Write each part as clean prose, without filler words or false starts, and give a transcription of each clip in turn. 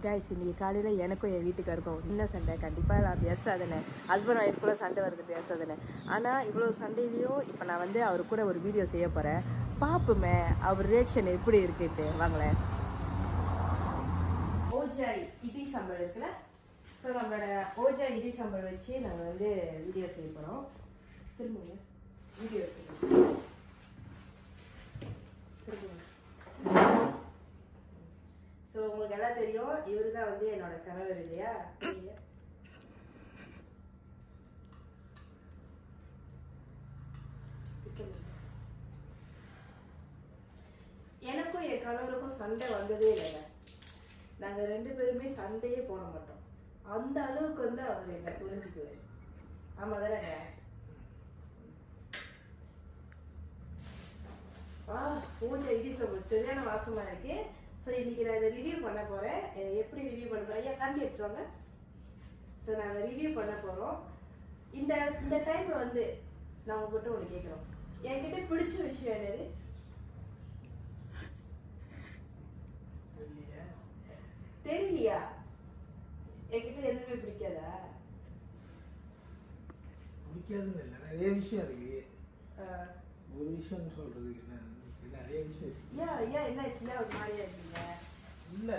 Guys இன்னைக்கு காலையில் எனக்கும் என் வீட்டுக்காருக்கும் இன்னும் சண்டை கண்டிப்பாக நான் பேசாதேனே ஹஸ்பண்ட் ஒய்ஃப்குள்ளே சண்டை வருது பேசாதேனே ஆனால் இவ்வளோ சண்டையிலையும் இப்போ நான் வந்து அவர் கூட ஒரு வீடியோ செய்ய போகிறேன் பார்ப்போமே அவர் ரியாக்ஷன் எப்படி இருக்குன்ட்டு வாங்களேன். ஓஜாய் இட்லி சாம்பார் இருக்குல்ல, ஸோ நம்மளோட ஓஜாய் இட்லி சாம்பார் வச்சு நாங்கள் வந்து வீடியோ செய்ய போகிறோம். திரும்புங்க வீடியோ எடுத்து ஸோ உங்களுக்கு எல்லாம் தெரியும், இவர் தான் வந்து என்னோட கணவர் இல்லையா. எனக்கும் என் கணவருக்கும் சண்டை வந்ததே இல்லைங்க. நாங்கள் ரெண்டு பேருமே சண்டையே போட மாட்டோம். அந்த அளவுக்கு வந்து அவர் என்னை புரிஞ்சுக்குவார். ஆமாம் தானேங்க? பூஜை இடி சாம்பார் சரியான வாசமாக இருக்கு. ஸோ இன்றைக்கி நான் இதை ரிவ்யூ பண்ண போகிறேன். எப்படி ரிவ்யூ பண்ண போகிறேன்? ஐயா கண்டி எடுத்துவாங்க. ஸோ நாங்கள் ரிவ்யூ பண்ண போகிறோம். இந்த டைமில் வந்து நான் உங்ககிட்ட ஒன்று கேட்குறோம். என்கிட்ட பிடிச்ச விஷயம் என்னது? தெரியலையா? என்கிட்ட எதுவுமே பிடிக்காதா? பிடிக்காதுன்னு இல்லை, நிறைய விஷயம் இருக்கு. ஒரு விஷயம் சொல்றதுக்கு என்ன நிறைய விஷயம். ஏன் என்னாச்சுன்னா ஒரு மாதிரியா இருக்கீங்க? இல்லை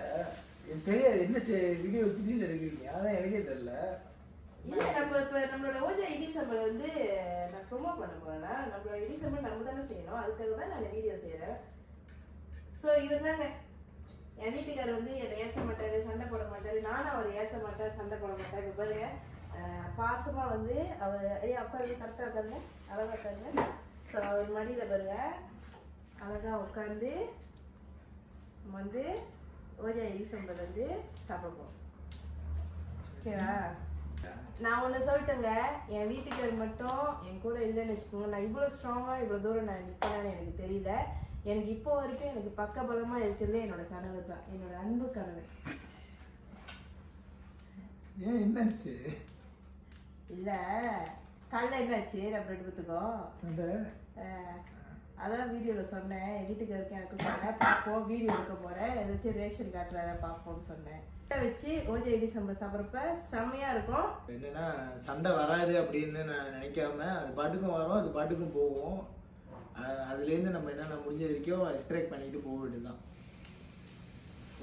எனக்கு தெரியாது, என்ன வீடியோ திடீர்னு எடுக்கிறீங்க, அதான் எனக்கே தெரியல. இல்லை நம்ம இப்போ நம்மளோட ஓஜா இடி சாம்பார் வந்து நான் ப்ரொமோட் பண்ண போகிறேன்னா நம்மளோட இடி சாம்பார் நம்ம தானே செய்யணும். அதுக்காக தான் நான் வீடியோ செய்கிறேன். ஸோ இவர் தாங்க என் வீட்டுக்காரர் வந்து என்னை ஏச மாட்டார், சண்டை போட மாட்டார். நானும் அவர் ஏச மாட்டேன், சண்டை போட மாட்டேன். இப்போ பாருங்க பாசமாக வந்து அவர் உட்காந்து கரெக்டாக உட்காந்து அழகாக உட்காந்து. ஸோ அவர் மடியில் பாருங்க அழகாக உட்காந்து வந்து ஓஜா இடி சாம்பார் வந்து சாப்பிடுவோம். ஓகேவா? நான் ஒன்று சொல்லிட்டேங்க, என் வீட்டுக்காரர் மட்டும் என் கூட இல்லைன்னு வச்சுக்கோங்க, நான் இவ்வளோ ஸ்ட்ராங்காக இவ்வளோ தூரம் நான் நிற்பேன்னு எனக்கு தெரியல. எனக்கு இப்போ வரைக்கும் எனக்கு பக்கபலமாக இருக்கிறதே என்னோட கனவு தான், என்னோட அன்பு கனவு. ஏன் என்னாச்சு? இல்லை காலைல என்னாச்சு நம்ம ரெண்டு பேத்துக்கும் அதான் வீடியோவில் சொன்னேன். என் வீட்டுக்காருக்கு எனக்கு சொன்னேன் பார்ப்போம், வீடியோ எடுக்க போகிறேன், ஏதாச்சும் ரியாக்ஷன் காட்டுறாரு பார்ப்போம்னு சொன்னேன். வச்சு ஓஜா இடி சாம்பார் சாப்பிட்றப்ப செம்மையாக இருக்கும். என்னன்னா சண்டை வராது அப்படின்னு நான் நினைக்காம அது பாட்டுக்கும் வரும், அது பாட்டுக்கும் போவோம். அதுலேருந்து நம்ம என்னென்ன முடிஞ்ச வரைக்கும் எக்ஸ்ட்ராக்ட் பண்ணிட்டு போக வேண்டியதுதான்.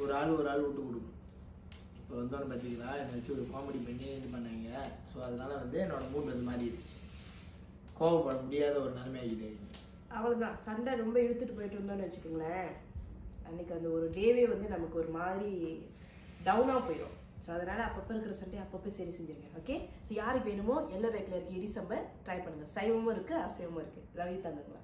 ஒரு ஆள் விட்டு கொடுக்கணும். இப்போ வந்தோன்னு பார்த்தீங்களா என்னை வச்சு ஒரு காமெடி பண்ணி இது பண்ணாங்க. ஸோ அதனால வந்து என்னோட மூட் வந்து மாறிடுச்சு. கோவப்பட முடியாத ஒரு நிலைமையாகிது. அவ்வளோதான், சண்டை ரொம்ப இழுத்துட்டு போயிட்டு இருந்தோன்னு வச்சுக்கோங்களேன், அன்றைக்கி அந்த ஒரு டேவே வந்து நமக்கு ஒரு மாதிரி டவுனாக போயிடும். ஸோ அதனால் அப்பப்போ இருக்கிற சண்டை அப்பப்போ சரி செஞ்சுருங்க. ஓகே? ஸோ யாருக்கு வேணுமோ எல்லோ வேக்கில் இருக்க இடி சாம்பார் ட்ரை பண்ணுங்கள். சைவமும் இருக்குது, அசைவமும் இருக்குது. Love you தந்துங்களா.